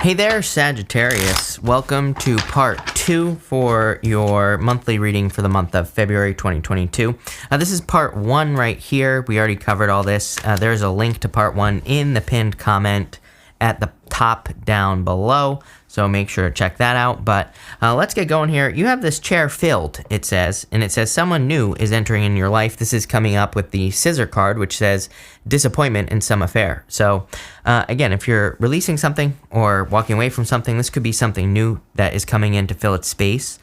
Hey there, Sagittarius. Welcome to part 2 for your monthly reading for the month of February 2022. This is part 1 right here. We already covered all this. There's a link to part 1 in the pinned comment at the top down below, so make sure to check that out. But let's get going here. You have this chair filled, it says, and it says someone new is entering in your life. This is coming up with the scissor card, which says disappointment in some affair. So again, if you're releasing something or walking away from something, this could be something new that is coming in to fill its space.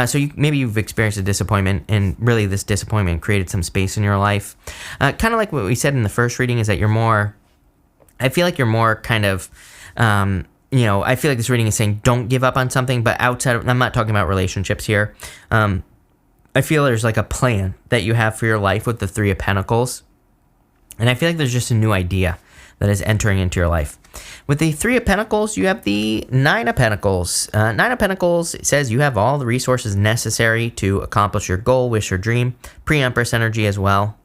So maybe you've experienced a disappointment, and really this disappointment created some space in your life. Kind of like what we said in the first reading, is that you're more, I feel like you're more kind of, I feel like this reading is saying don't give up on something, but outside of, I'm not talking about relationships here. I feel there's like a plan that you have for your life with the Three of Pentacles. And I feel like there's just a new idea that is entering into your life. With the Three of Pentacles, you have the Nine of Pentacles. Nine of Pentacles says you have all the resources necessary to accomplish your goal, wish, or dream. Pre-Empress energy as well.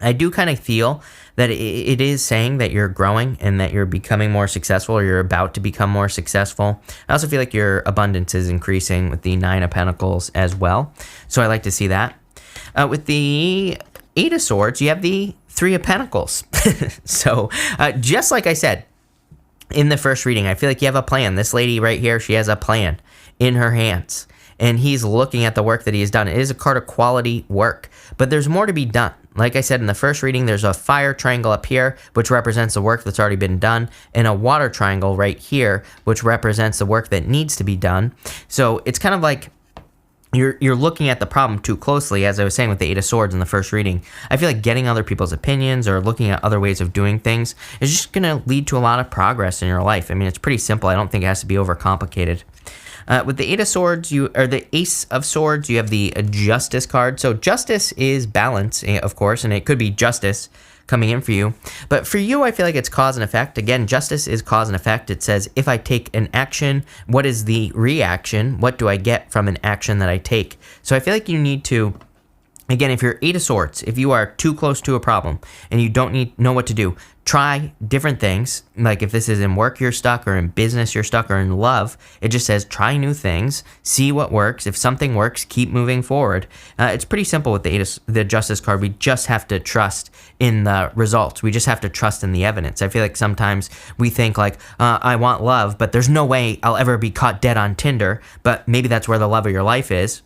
I do kind of feel that it is saying that you're growing and that you're becoming more successful, or you're about to become more successful. I also feel like your abundance is increasing with the Nine of Pentacles as well. So I like to see that. With the Eight of Swords, you have the Three of Pentacles. So just like I said in the first reading, I feel like you have a plan. This lady right here, she has a plan in her hands, and he's looking at the work that he has done. It is a card of quality work, but there's more to be done. Like I said in the first reading, there's a fire triangle up here, which represents the work that's already been done, and a water triangle right here, which represents the work that needs to be done. So it's kind of like you're looking at the problem too closely, as I was saying with the Eight of Swords in the first reading. I feel like getting other people's opinions or looking at other ways of doing things is just going to lead to a lot of progress in your life. I mean, it's pretty simple. I don't think it has to be overcomplicated. With the Eight of Swords, or the Ace of Swords, you have the Justice card. So justice is balance, of course, and it could be justice coming in for you. But for you, I feel like it's cause and effect. Again, justice is cause and effect. It says, if I take an action, what is the reaction? What do I get from an action that I take? So I feel like you need to, again, if you're Eight of Swords, if you are too close to a problem and you don't know what to do, try different things. Like if this is in work you're stuck, or in business you're stuck, or in love, it just says try new things, see what works. If something works, keep moving forward. It's pretty simple with the Justice card. We just have to trust in the results. We just have to trust in the evidence. I feel like sometimes we think like, I want love, but there's no way I'll ever be caught dead on Tinder, but maybe that's where the love of your life is.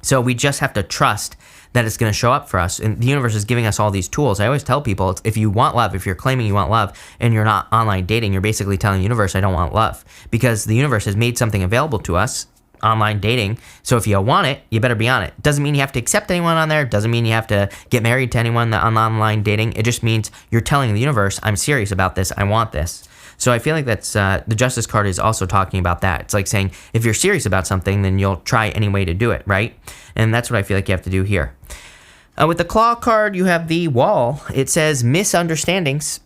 So we just have to trust that it's going to show up for us. And the universe is giving us all these tools. I always tell people, if you want love, if you're claiming you want love and you're not online dating, you're basically telling the universe, I don't want love. Because the universe has made something available to us, online dating. So if you want it, you better be on it. Doesn't mean you have to accept anyone on there. Doesn't mean you have to get married to anyone on online dating. It just means you're telling the universe, I'm serious about this. I want this. So I feel like that's the Justice card is also talking about that. It's like saying, if you're serious about something, then you'll try any way to do it, right? And that's what I feel like you have to do here. With the Claw card, you have the Wall. It says misunderstandings.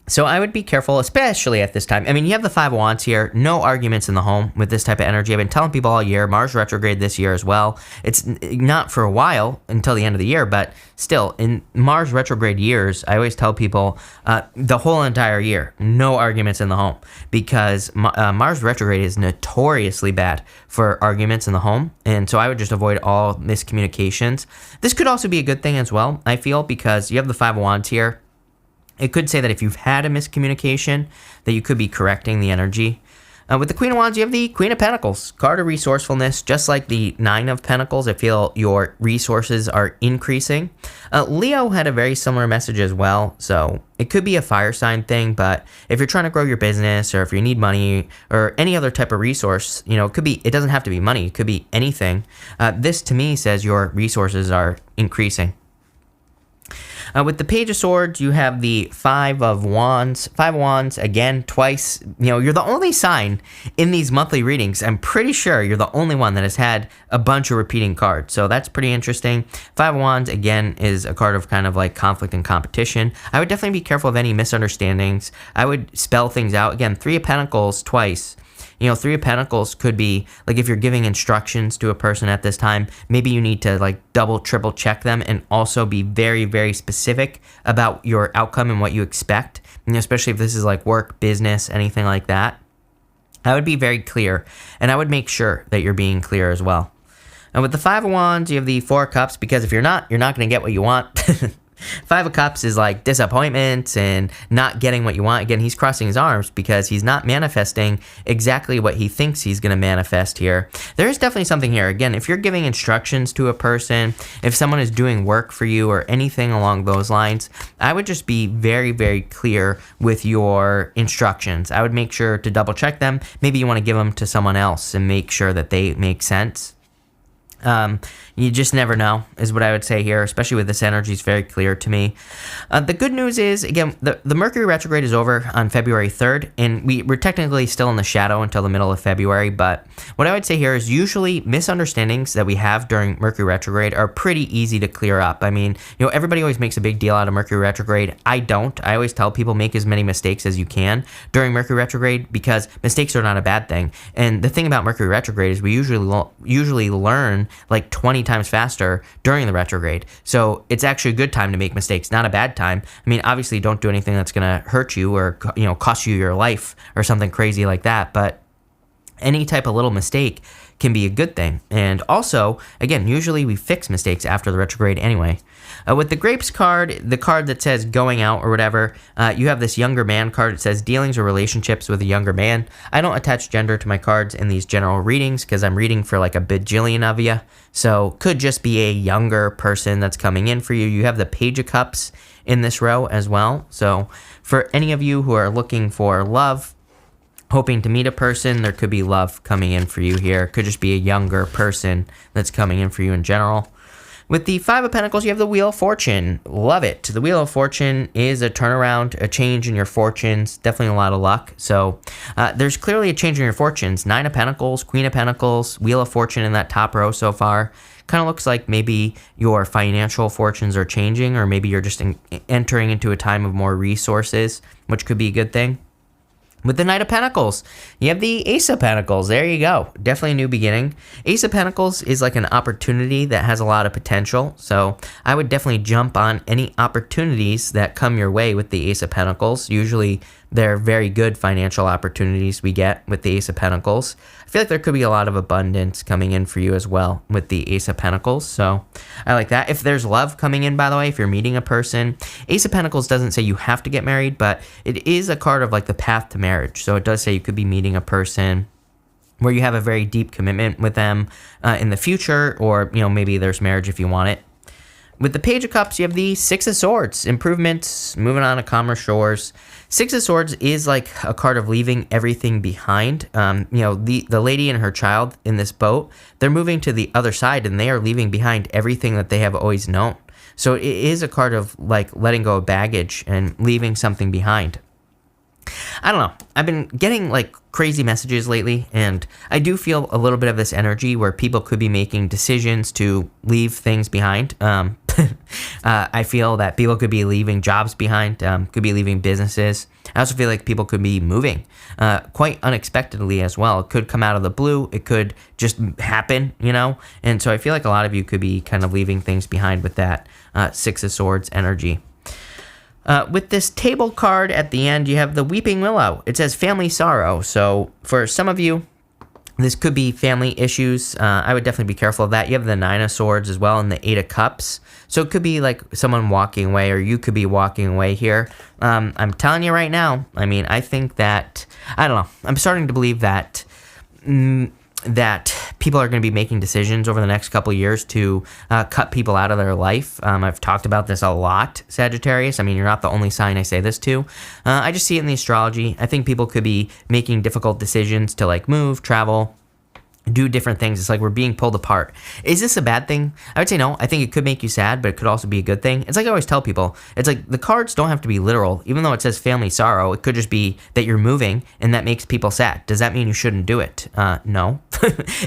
So I would be careful, especially at this time. I mean, you have the Five of Wands here. No arguments in the home with this type of energy. I've been telling people all year. Mars retrograde this year as well. It's not for a while until the end of the year, but still, in Mars retrograde years, I always tell people the whole entire year, no arguments in the home, because Mars retrograde is notoriously bad for arguments in the home. And so I would just avoid all miscommunications. This could also be a good thing as well, I feel, because you have the Five of Wands here. It could say that if you've had a miscommunication, that you could be correcting the energy. With the Queen of Wands, you have the Queen of Pentacles, card of resourcefulness. Just like the Nine of Pentacles, I feel your resources are increasing. Leo had a very similar message as well, so it could be a fire sign thing, but if you're trying to grow your business, or if you need money, or any other type of resource, it could be, it doesn't have to be money, it could be anything. This, to me, says your resources are increasing. With the Page of Swords, you have the Five of Wands. Five of Wands, again, twice. You're the only sign in these monthly readings. I'm pretty sure you're the only one that has had a bunch of repeating cards. So that's pretty interesting. Five of Wands, again, is a card of kind of like conflict and competition. I would definitely be careful of any misunderstandings. I would spell things out. Again, Three of Pentacles twice. Three of Pentacles could be, like, if you're giving instructions to a person at this time, maybe you need to, like, double, triple check them, and also be very, very specific about your outcome and what you expect, especially if this is, like, work, business, anything like that. I would be very clear, and I would make sure that you're being clear as well. And with the Five of Wands, you have the Four of Cups, because if you're not going to get what you want. Five of Cups is like disappointment and not getting what you want. Again, he's crossing his arms because he's not manifesting exactly what he thinks he's going to manifest here. There is definitely something here. Again, if you're giving instructions to a person, if someone is doing work for you or anything along those lines, I would just be very, very clear with your instructions. I would make sure to double check them. Maybe you want to give them to someone else and make sure that they make sense. You just never know, is what I would say here, especially with this energy. It's very clear to me. The good news is, again, the Mercury retrograde is over on February 3rd, and we're technically still in the shadow until the middle of February, but what I would say here is usually misunderstandings that we have during Mercury retrograde are pretty easy to clear up. I mean, everybody always makes a big deal out of Mercury retrograde. I don't. I always tell people make as many mistakes as you can during Mercury retrograde, because mistakes are not a bad thing. And the thing about Mercury retrograde is we usually learn like 20 times faster during the retrograde. So it's actually a good time to make mistakes, not a bad time. I mean, obviously don't do anything that's going to hurt you or, cost you your life or something crazy like that. But any type of little mistake can be a good thing. And also, again, usually we fix mistakes after the retrograde anyway. With the Grapes card, the card that says going out or whatever, you have this younger man card. It says dealings or relationships with a younger man. I don't attach gender to my cards in these general readings because I'm reading for like a bajillion of you. So could just be a younger person that's coming in for you. You have the Page of Cups in this row as well. So for any of you who are looking for love, hoping to meet a person, there could be love coming in for you here. It could just be a younger person that's coming in for you in general. With the Five of Pentacles, you have the Wheel of Fortune. Love it. The Wheel of Fortune is a turnaround, a change in your fortunes, definitely a lot of luck. So there's clearly a change in your fortunes. Nine of Pentacles, Queen of Pentacles, Wheel of Fortune in that top row so far. Kind of looks like maybe your financial fortunes are changing, or maybe you're just entering into a time of more resources, which could be a good thing. With the Knight of Pentacles, you have the Ace of Pentacles. There you go. Definitely a new beginning. Ace of Pentacles is like an opportunity that has a lot of potential. So I would definitely jump on any opportunities that come your way with the Ace of Pentacles. Usually they're very good financial opportunities we get with the Ace of Pentacles. I feel like there could be a lot of abundance coming in for you as well with the Ace of Pentacles. So I like that. If there's love coming in, by the way, if you're meeting a person, Ace of Pentacles doesn't say you have to get married, but it is a card of like the path to marriage. So it does say you could be meeting a person where you have a very deep commitment with them in the future, or, maybe there's marriage if you want it. With the Page of Cups, you have the Six of Swords, improvements, moving on to calmer shores. Six of Swords is like a card of leaving everything behind. The lady and her child in this boat, they're moving to the other side, and they are leaving behind everything that they have always known. So it is a card of like letting go of baggage and leaving something behind. I don't know. I've been getting like crazy messages lately, and I do feel a little bit of this energy where people could be making decisions to leave things behind. I feel that people could be leaving jobs behind, could be leaving businesses. I also feel like people could be moving quite unexpectedly as well. It could come out of the blue. It could just happen, And so I feel like a lot of you could be kind of leaving things behind with that Six of Swords energy. With this table card at the end, you have the Weeping Willow. It says family sorrow. So for some of you, this could be family issues. I would definitely be careful of that. You have the Nine of Swords as well and the Eight of Cups. So it could be like someone walking away, or you could be walking away here. I'm telling you right now, I think that, I don't know, I'm starting to believe that that people are going to be making decisions over the next couple of years to cut people out of their life. I've talked about this a lot, Sagittarius. You're not the only sign I say this to. I just see it in the astrology. I think people could be making difficult decisions to like move, travel, do different things. It's like we're being pulled apart. Is this a bad thing? I would say no. I think it could make you sad, but it could also be a good thing. It's like I always tell people, it's like the cards don't have to be literal. Even though it says family sorrow, it could just be that you're moving and that makes people sad. Does that mean you shouldn't do it? No.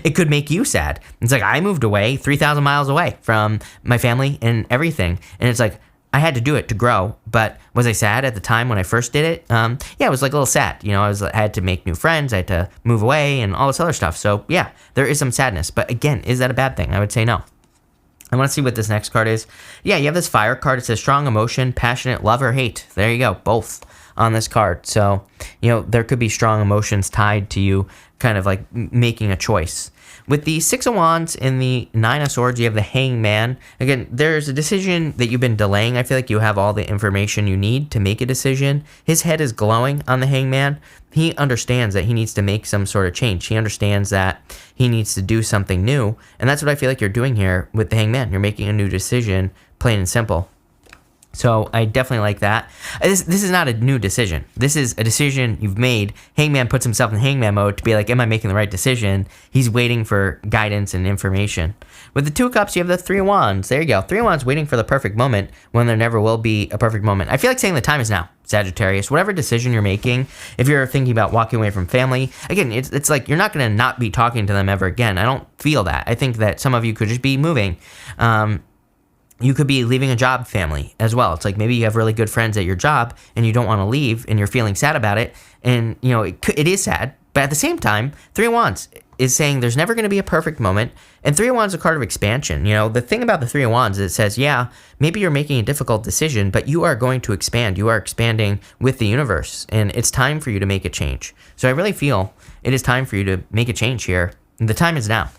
It could make you sad. It's like I moved away 3,000 miles away from my family and everything. And it's like, I had to do it to grow, but was I sad at the time when I first did it? Yeah, it was like a little sad. I had to make new friends, I had to move away and all this other stuff. So yeah, there is some sadness. But again, is that a bad thing? I would say no. I want to see what this next card is. Yeah, you have this Fire card. It says strong emotion, passionate, love or hate. There you go, both. on this card. So, there could be strong emotions tied to you kind of like making a choice. With the Six of Wands and the Nine of Swords, you have the Hangman. Again, there's a decision that you've been delaying. I feel like you have all the information you need to make a decision. His head is glowing on the Hangman. He understands that he needs to make some sort of change. He understands that he needs to do something new. And that's what I feel like you're doing here with the Hangman. You're making a new decision, plain and simple. So I definitely like that. This is not a new decision. This is a decision you've made. Hangman puts himself in hangman mode to be like, am I making the right decision? He's waiting for guidance and information. With the Two of Cups, you have the Three of Wands. There you go. Three of Wands waiting for the perfect moment when there never will be a perfect moment. I feel like saying the time is now, Sagittarius. Whatever decision you're making, if you're thinking about walking away from family, again, it's like you're not going to not be talking to them ever again. I don't feel that. I think that some of you could just be moving. You could be leaving a job family as well. It's like maybe you have really good friends at your job and you don't want to leave and you're feeling sad about it. And, it is sad. But at the same time, Three of Wands is saying there's never going to be a perfect moment. And Three of Wands is a card of expansion. The thing about the Three of Wands is it says, yeah, maybe you're making a difficult decision, but you are going to expand. You are expanding with the universe. And it's time for you to make a change. So I really feel it is time for you to make a change here. The time is now.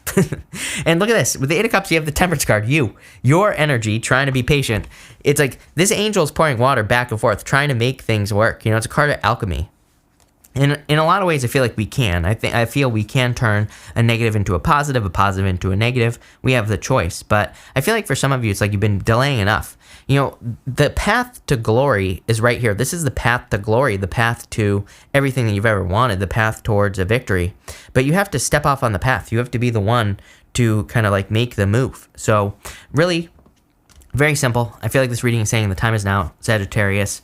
And look at this. With the Eight of Cups, you have the Temperance card. Your energy, trying to be patient. It's like this angel is pouring water back and forth, trying to make things work. It's a card of alchemy. And in a lot of ways, I feel like we can. I feel we can turn a negative into a positive into a negative. We have the choice. But I feel like for some of you, it's like you've been delaying enough. The path to glory is right here. This is the path to glory, the path to everything that you've ever wanted, the path towards a victory. But you have to step off on the path. You have to be the one to kind of like make the move. So really, very simple. I feel like this reading is saying the time is now, Sagittarius.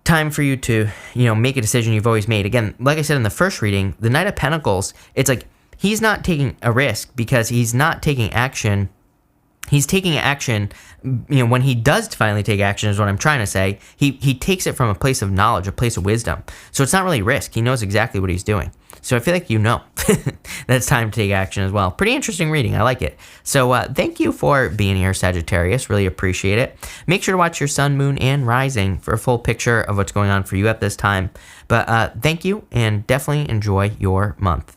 Time for you to, make a decision you've always made. Again, like I said in the first reading, the Knight of Pentacles, it's like he's not taking a risk because he's not taking action. He's taking action, when he does finally take action is what I'm trying to say. He takes it from a place of knowledge, a place of wisdom. So it's not really risk. He knows exactly what he's doing. So I feel like that it's time to take action as well. Pretty interesting reading. I like it. So thank you for being here, Sagittarius. Really appreciate it. Make sure to watch your sun, moon, and rising for a full picture of what's going on for you at this time. But thank you, and definitely enjoy your month.